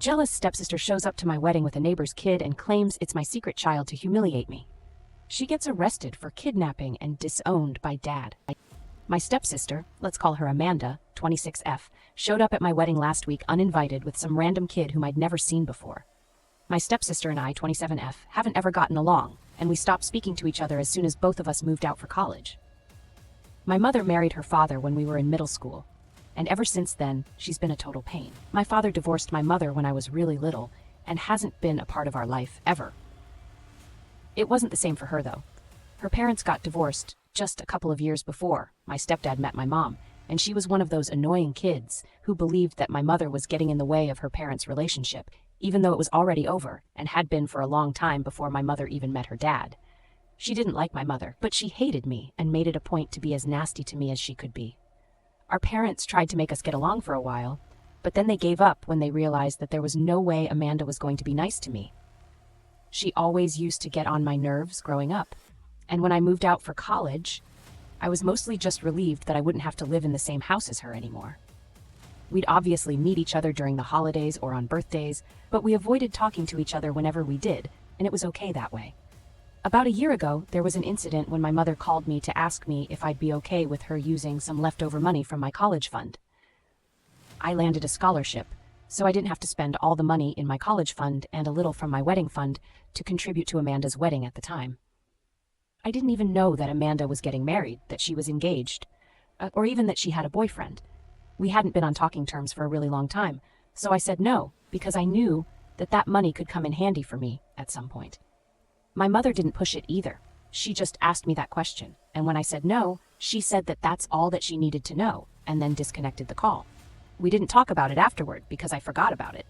jealous stepsister shows up to my wedding with a neighbor's kid and claims it's my secret child to humiliate me. She gets arrested for kidnapping and disowned by Dad. My stepsister, let's call her Amanda, 26F, showed up at my wedding last week uninvited with some random kid whom I'd never seen before. My stepsister and I, 27F, haven't ever gotten along, and we stopped speaking to each other as soon as both of us moved out for college. My mother married her father when we were in middle school, and ever since then, she's been a total pain. My father divorced my mother when I was really little, and hasn't been a part of our life ever. It wasn't the same for her, though. Her parents got divorced just a couple of years before my stepdad met my mom, and she was one of those annoying kids who believed that my mother was getting in the way of her parents' relationship, even though it was already over and had been for a long time before my mother even met her dad. She didn't like my mother, but she hated me and made it a point to be as nasty to me as she could be. Our parents tried to make us get along for a while, but then they gave up when they realized that there was no way Amanda was going to be nice to me. She always used to get on my nerves growing up, and when I moved out for college, I was mostly just relieved that I wouldn't have to live in the same house as her anymore. We'd obviously meet each other during the holidays or on birthdays, but we avoided talking to each other whenever we did, and it was okay that way. About a year ago, there was an incident when my mother called me to ask me if I'd be okay with her using some leftover money from my college fund. I landed a scholarship, so I didn't have to spend all the money in my college fund and a little from my wedding fund to contribute to Amanda's wedding at the time. I didn't even know that Amanda was getting married, that she was engaged, or even that she had a boyfriend. We hadn't been on talking terms for a really long time, so I said no, because I knew that that money could come in handy for me at some point. My mother didn't push it either. She just asked me that question, and when I said no, she said that that's all that she needed to know, and then disconnected the call. We didn't talk about it afterward because I forgot about it.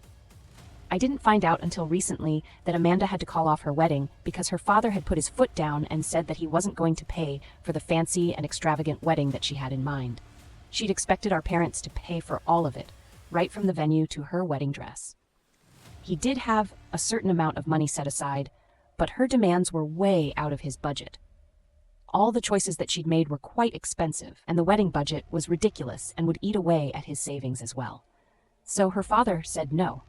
I didn't find out until recently that Amanda had to call off her wedding because her father had put his foot down and said that he wasn't going to pay for the fancy and extravagant wedding that she had in mind. She'd expected our parents to pay for all of it, right from the venue to her wedding dress. He did have a certain amount of money set aside, but her demands were way out of his budget. All the choices that she'd made were quite expensive, and the wedding budget was ridiculous and would eat away at his savings as well. So her father said no.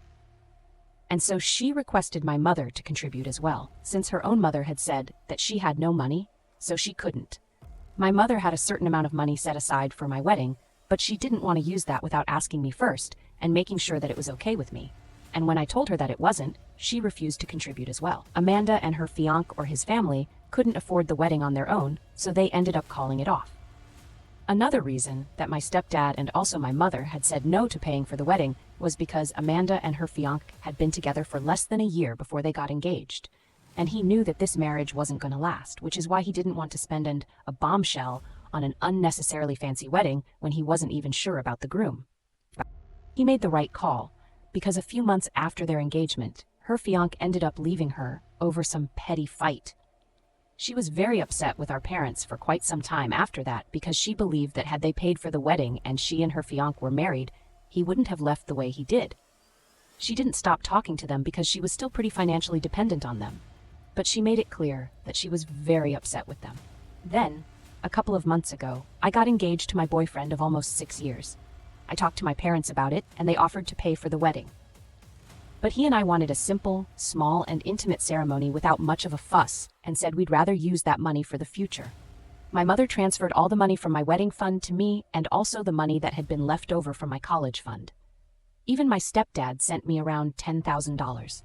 And so she requested my mother to contribute as well, since her own mother had said that she had no money, so she couldn't. My mother had a certain amount of money set aside for my wedding, but she didn't want to use that without asking me first and making sure that it was okay with me. And when I told her that it wasn't, she refused to contribute as well. Amanda and her fiancé or his family couldn't afford the wedding on their own, so they ended up calling it off. Another reason that my stepdad and also my mother had said no to paying for the wedding was because Amanda and her fiancé had been together for less than a year before they got engaged, and he knew that this marriage wasn't going to last, which is why he didn't want to spend a bombshell on an unnecessarily fancy wedding when he wasn't even sure about the groom. He made the right call, because a few months after their engagement, her fiancé ended up leaving her over some petty fight. She was very upset with our parents for quite some time after that because she believed that had they paid for the wedding and she and her fiancé were married, he wouldn't have left the way he did. She didn't stop talking to them because she was still pretty financially dependent on them, but she made it clear that she was very upset with them. Then, a couple of months ago, I got engaged to my boyfriend of almost 6 years. I talked to my parents about it, and they offered to pay for the wedding. But he and I wanted a simple, small, and intimate ceremony without much of a fuss, and said we'd rather use that money for the future. My mother transferred all the money from my wedding fund to me, and also the money that had been left over from my college fund. Even my stepdad sent me around $10,000.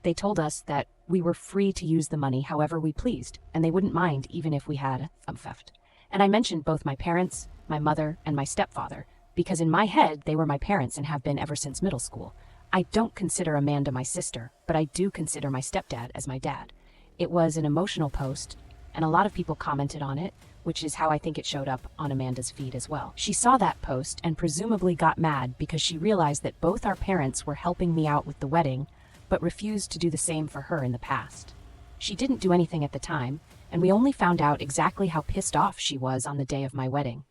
They told us that we were free to use the money however we pleased, and they wouldn't mind even if we had theft. And I mentioned both my parents, my mother, and my stepfather, because in my head they were my parents and have been ever since middle school. I don't consider Amanda my sister, but I do consider my stepdad as my dad. It was an emotional post, and a lot of people commented on it, which is how I think it showed up on Amanda's feed as well. She saw that post and presumably got mad because she realized that both our parents were helping me out with the wedding, but refused to do the same for her in the past. She didn't do anything at the time, and we only found out exactly how pissed off she was on the day of my wedding.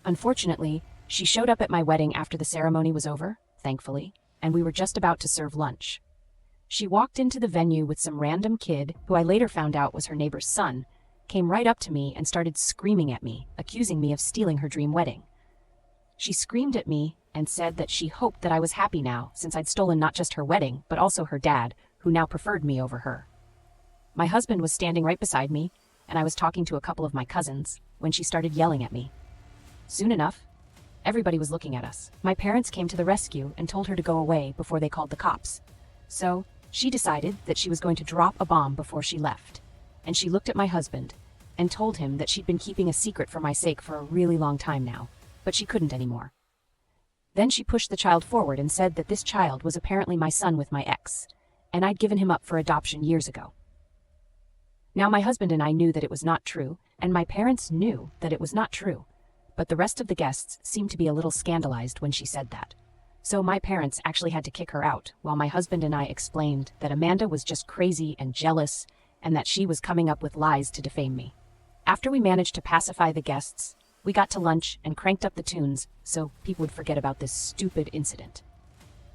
Unfortunately, she showed up at my wedding after the ceremony was over, thankfully, and we were just about to serve lunch. She walked into the venue with some random kid, who I later found out was her neighbor's son, came right up to me and started screaming at me, accusing me of stealing her dream wedding. She screamed at me and said that she hoped that I was happy now since I'd stolen not just her wedding, but also her dad, who now preferred me over her. My husband was standing right beside me, and I was talking to a couple of my cousins when she started yelling at me. Soon enough, everybody was looking at us. My parents came to the rescue and told her to go away before they called the cops. So she decided that she was going to drop a bomb before she left, and she looked at my husband and told him that she'd been keeping a secret for my sake for a really long time now, but she couldn't anymore. Then she pushed the child forward and said that this child was apparently my son with my ex, and I'd given him up for adoption years ago. Now my husband and I knew that it was not true, and my parents knew that it was not true, but the rest of the guests seemed to be a little scandalized when she said that. So my parents actually had to kick her out, while my husband and I explained that Amanda was just crazy and jealous, and that she was coming up with lies to defame me. After we managed to pacify the guests, we got to lunch and cranked up the tunes so people would forget about this stupid incident.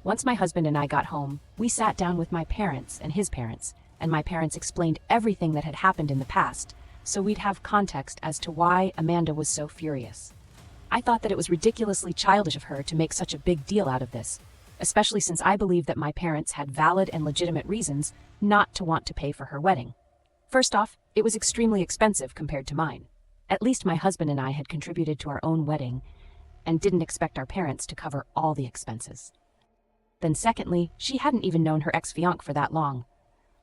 Once my husband and I got home, we sat down with my parents and his parents, and my parents explained everything that had happened in the past, so we'd have context as to why Amanda was so furious. I thought that it was ridiculously childish of her to make such a big deal out of this, especially since I believed that my parents had valid and legitimate reasons not to want to pay for her wedding. First off, it was extremely expensive compared to mine. At least my husband and I had contributed to our own wedding and didn't expect our parents to cover all the expenses. Then secondly, she hadn't even known her ex-fiancé for that long,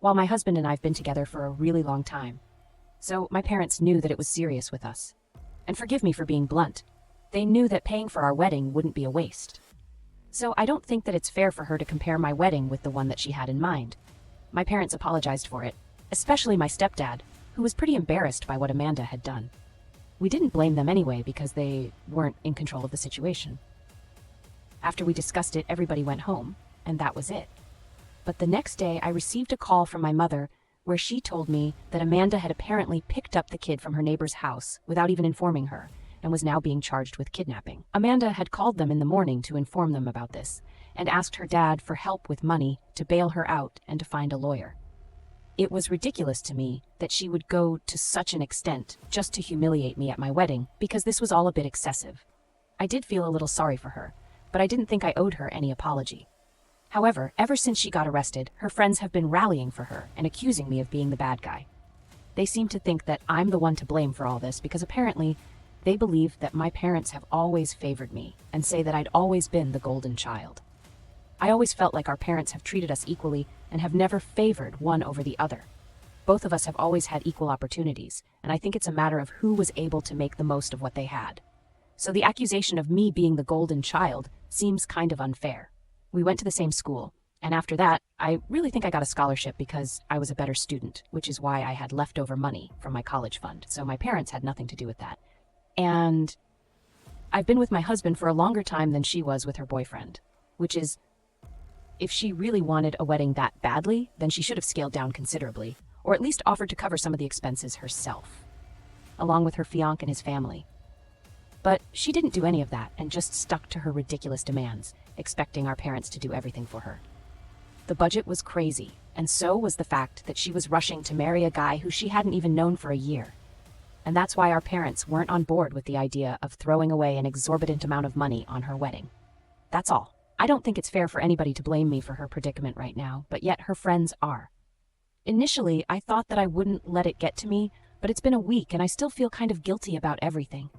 while my husband and I have been together for a really long time. So my parents knew that it was serious with us. And forgive me for being blunt, they knew that paying for our wedding wouldn't be a waste. So I don't think that it's fair for her to compare my wedding with the one that she had in mind. My parents apologized for it, especially my stepdad, who was pretty embarrassed by what Amanda had done. We didn't blame them anyway because they weren't in control of the situation. After we discussed it, everybody went home, and that was it. But the next day, I received a call from my mother where she told me that Amanda had apparently picked up the kid from her neighbor's house without even informing her, and was now being charged with kidnapping. Amanda had called them in the morning to inform them about this, and asked her dad for help with money to bail her out and to find a lawyer. It was ridiculous to me that she would go to such an extent just to humiliate me at my wedding, because this was all a bit excessive. I did feel a little sorry for her, but I didn't think I owed her any apology. However, ever since she got arrested, her friends have been rallying for her and accusing me of being the bad guy. They seem to think that I'm the one to blame for all this because apparently they believe that my parents have always favored me and say that I'd always been the golden child. I always felt like our parents have treated us equally and have never favored one over the other. Both of us have always had equal opportunities, and I think it's a matter of who was able to make the most of what they had. So the accusation of me being the golden child seems kind of unfair. We went to the same school, and after that, I really think I got a scholarship because I was a better student, which is why I had leftover money from my college fund, so my parents had nothing to do with that. And I've been with my husband for a longer time than she was with her boyfriend, which is, if she really wanted a wedding that badly, then she should have scaled down considerably, or at least offered to cover some of the expenses herself, along with her fiancé and his family. But she didn't do any of that and just stuck to her ridiculous demands, expecting our parents to do everything for her. The budget was crazy, and so was the fact that she was rushing to marry a guy who she hadn't even known for a year. And that's why our parents weren't on board with the idea of throwing away an exorbitant amount of money on her wedding. That's all. I don't think it's fair for anybody to blame me for her predicament right now, but yet her friends are. Initially, I thought that I wouldn't let it get to me, but it's been a week and I still feel kind of guilty about everything.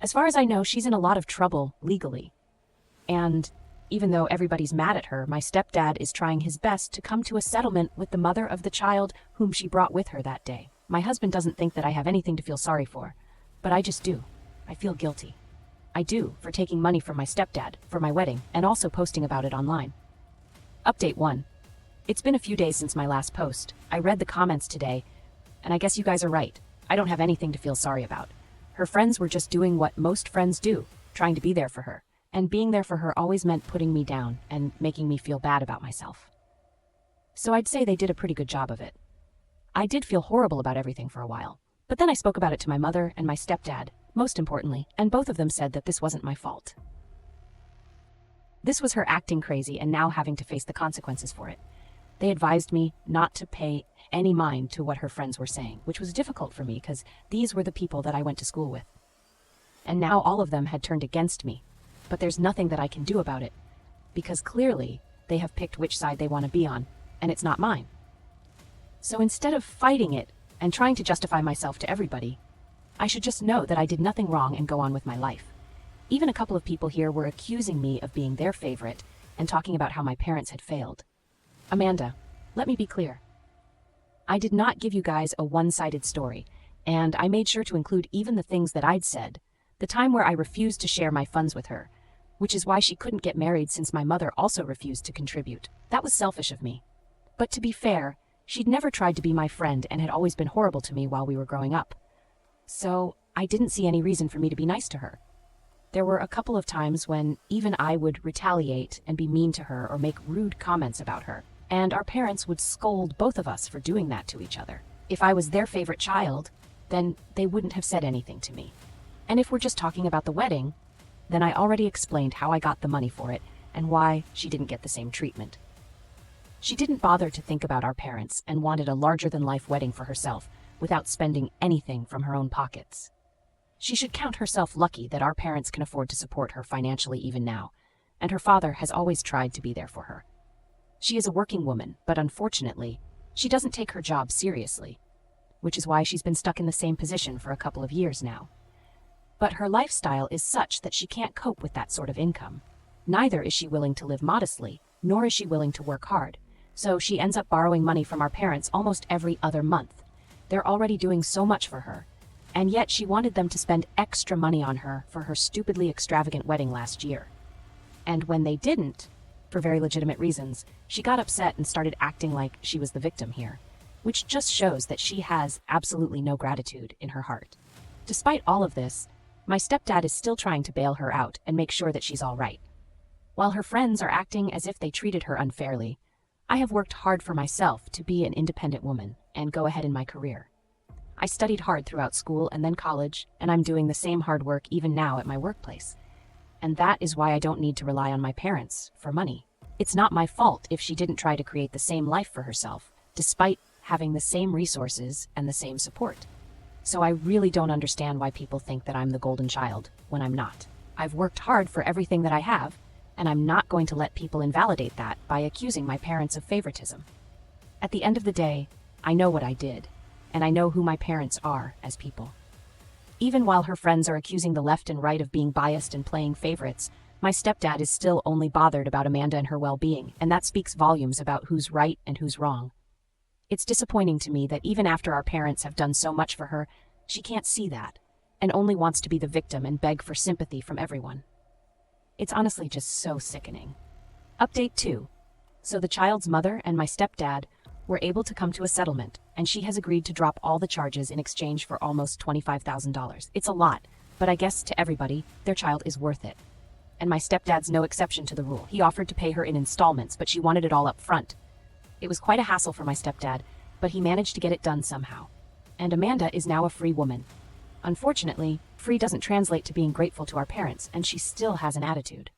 As far as I know, she's in a lot of trouble legally. And even though everybody's mad at her, my stepdad is trying his best to come to a settlement with the mother of the child whom she brought with her that day. My husband doesn't think that I have anything to feel sorry for, but I just do. I feel guilty. I do, for taking money from my stepdad for my wedding and also posting about it online. Update 1. It's been a few days since my last post. I read the comments today, and I guess you guys are right. I don't have anything to feel sorry about. Her friends were just doing what most friends do, trying to be there for her. And being there for her always meant putting me down and making me feel bad about myself. So I'd say they did a pretty good job of it. I did feel horrible about everything for a while, but then I spoke about it to my mother and my stepdad, most importantly, and both of them said that this wasn't my fault. This was her acting crazy and now having to face the consequences for it. They advised me not to pay any mind to what her friends were saying, which was difficult for me because these were the people that I went to school with. And now all of them had turned against me. but there's nothing that I can do about it, because clearly they have picked which side they want to be on, and it's not mine. So instead of fighting it and trying to justify myself to everybody, I should just know that I did nothing wrong and go on with my life. Even a couple of people here were accusing me of being their favorite and talking about how my parents had failed. Amanda, let me be clear. I did not give you guys a one-sided story, and I made sure to include even the things that I'd said, the time where I refused to share my funds with her, which is why she couldn't get married since my mother also refused to contribute. That was selfish of me. But to be fair, she'd never tried to be my friend and had always been horrible to me while we were growing up. So I didn't see any reason for me to be nice to her. There were a couple of times when even I would retaliate and be mean to her or make rude comments about her, and our parents would scold both of us for doing that to each other. If I was their favorite child, then they wouldn't have said anything to me. And if we're just talking about the wedding, then I already explained how I got the money for it and why she didn't get the same treatment. She didn't bother to think about our parents and wanted a larger-than-life wedding for herself without spending anything from her own pockets. She should count herself lucky that our parents can afford to support her financially even now, and her father has always tried to be there for her. She is a working woman, but unfortunately, she doesn't take her job seriously, which is why she's been stuck in the same position for a couple of years now. But her lifestyle is such that she can't cope with that sort of income. Neither is she willing to live modestly, nor is she willing to work hard, so she ends up borrowing money from our parents almost every other month. They're already doing so much for her, and yet she wanted them to spend extra money on her for her stupidly extravagant wedding last year. And when they didn't, for very legitimate reasons, she got upset and started acting like she was the victim here, which just shows that she has absolutely no gratitude in her heart. Despite all of this, my stepdad is still trying to bail her out and make sure that she's all right. While her friends are acting as if they treated her unfairly, I have worked hard for myself to be an independent woman and go ahead in my career. I studied hard throughout school and then college, and I'm doing the same hard work even now at my workplace. And that is why I don't need to rely on my parents for money. It's not my fault if she didn't try to create the same life for herself, despite having the same resources and the same support. So I really don't understand why people think that I'm the golden child when I'm not. I've worked hard for everything that I have, and I'm not going to let people invalidate that by accusing my parents of favoritism. At the end of the day, I know what I did, and I know who my parents are as people. Even while her friends are accusing the left and right of being biased and playing favorites, my stepdad is still only bothered about Amanda and her well-being, and that speaks volumes about who's right and who's wrong. It's disappointing to me that even after our parents have done so much for her, she can't see that, and only wants to be the victim and beg for sympathy from everyone. It's honestly just so sickening. Update 2. So the child's mother and my stepdad were able to come to a settlement, and she has agreed to drop all the charges in exchange for almost $25,000. It's a lot, but I guess to everybody, their child is worth it. And my stepdad's no exception to the rule. He offered to pay her in installments, but she wanted it all up front. It was quite a hassle for my stepdad, but he managed to get it done somehow. And Amanda is now a free woman. Unfortunately, free doesn't translate to being grateful to our parents, and she still has an attitude.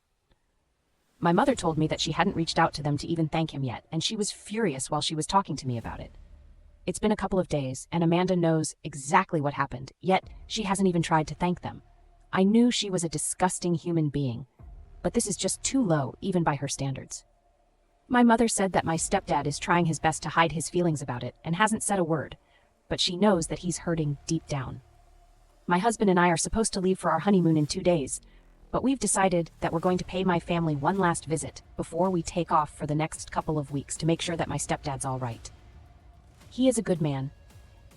My mother told me that she hadn't reached out to them to even thank him yet, and she was furious while she was talking to me about it. It's been a couple of days, and Amanda knows exactly what happened, yet she hasn't even tried to thank them. I knew she was a disgusting human being, but this is just too low, even by her standards. My mother said that my stepdad is trying his best to hide his feelings about it and hasn't said a word, but she knows that he's hurting deep down. My husband and I are supposed to leave for our honeymoon in 2 days, but we've decided that we're going to pay my family one last visit before we take off for the next couple of weeks to make sure that my stepdad's all right. He is a good man,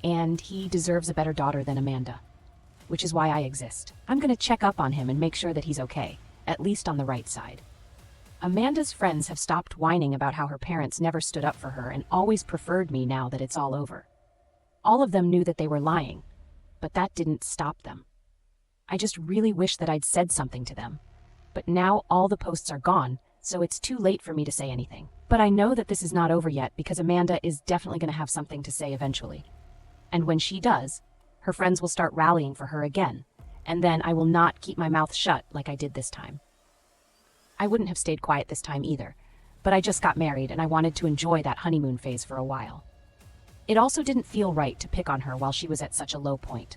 and he deserves a better daughter than Amanda, which is why I exist. I'm going to check up on him and make sure that he's okay, at least on the right side. Amanda's friends have stopped whining about how her parents never stood up for her and always preferred me now that it's all over. All of them knew that they were lying, but that didn't stop them. I just really wish that I'd said something to them. But now all the posts are gone, so it's too late for me to say anything. But I know that this is not over yet because Amanda is definitely going to have something to say eventually. And when she does, her friends will start rallying for her again, and then I will not keep my mouth shut like I did this time. I wouldn't have stayed quiet this time either, but I just got married and I wanted to enjoy that honeymoon phase for a while. It also didn't feel right to pick on her while she was at such a low point.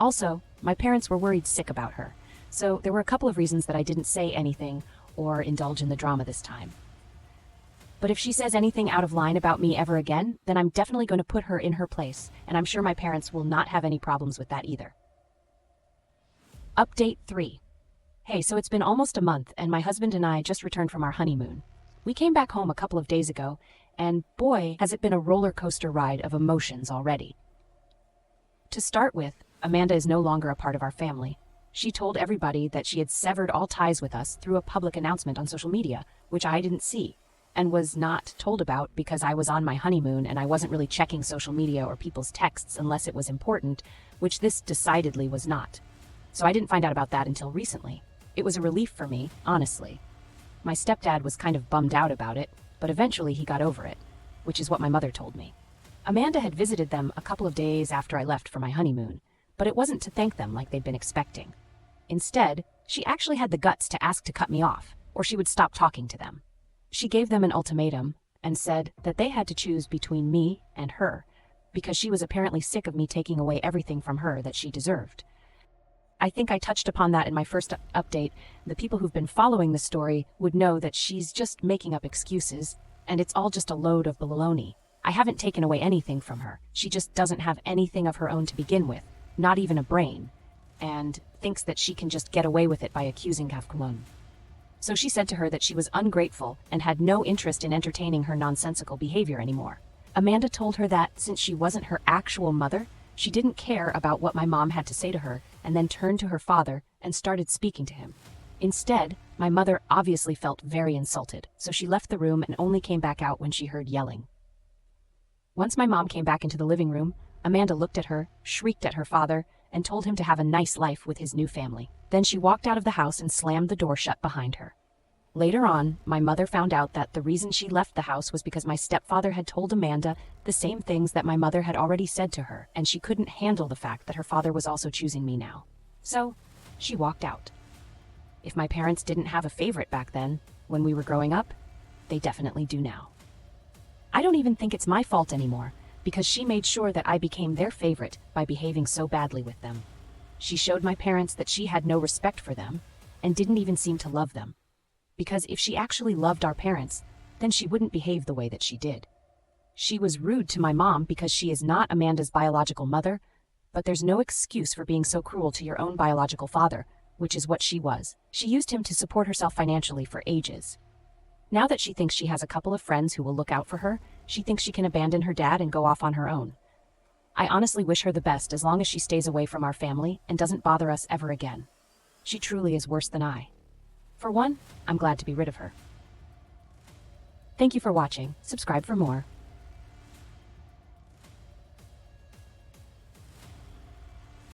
Also, my parents were worried sick about her, so there were a couple of reasons that I didn't say anything or indulge in the drama this time. But if she says anything out of line about me ever again, then I'm definitely going to put her in her place, and I'm sure my parents will not have any problems with that either. Update 3. Hey, so it's been almost a month, and my husband and I just returned from our honeymoon. We came back home a couple of days ago, and boy, has it been a roller coaster ride of emotions already. To start with, Amanda is no longer a part of our family. She told everybody that she had severed all ties with us through a public announcement on social media, which I didn't see, and was not told about because I was on my honeymoon and I wasn't really checking social media or people's texts unless it was important, which this decidedly was not. So I didn't find out about that until recently. It was a relief for me, honestly. My stepdad was kind of bummed out about it, but eventually he got over it, which is what my mother told me. Amanda had visited them a couple of days after I left for my honeymoon, but it wasn't to thank them like they'd been expecting. Instead, she actually had the guts to ask to cut me off, or she would stop talking to them. She gave them an ultimatum and said that they had to choose between me and her, because she was apparently sick of me taking away everything from her that she deserved. I think I touched upon that in my first update. The people who've been following the story would know that she's just making up excuses, and it's all just a load of baloney. I haven't taken away anything from her. She just doesn't have anything of her own to begin with, not even a brain, and thinks that she can just get away with it by accusing Kafkalon. So she said to her that she was ungrateful and had no interest in entertaining her nonsensical behavior anymore. Amanda told her that since she wasn't her actual mother, she didn't care about what my mom had to say to her, and then turned to her father and started speaking to him. Instead, my mother obviously felt very insulted, so she left the room and only came back out when she heard yelling. Once my mom came back into the living room, Amanda looked at her, shrieked at her father, and told him to have a nice life with his new family. Then she walked out of the house and slammed the door shut behind her. Later on, my mother found out that the reason she left the house was because my stepfather had told Amanda the same things that my mother had already said to her, and she couldn't handle the fact that her father was also choosing me now. So, she walked out. If my parents didn't have a favorite back then, when we were growing up, they definitely do now. I don't even think it's my fault anymore, because she made sure that I became their favorite by behaving so badly with them. She showed my parents that she had no respect for them, and didn't even seem to love them. Because if she actually loved our parents, then she wouldn't behave the way that she did. She was rude to my mom because she is not Amanda's biological mother, but there's no excuse for being so cruel to your own biological father, which is what she was. She used him to support herself financially for ages. Now that she thinks she has a couple of friends who will look out for her, she thinks she can abandon her dad and go off on her own. I honestly wish her the best as long as she stays away from our family and doesn't bother us ever again. She truly is worse than I. For one, I'm glad to be rid of her. Thank you for watching. Subscribe for more.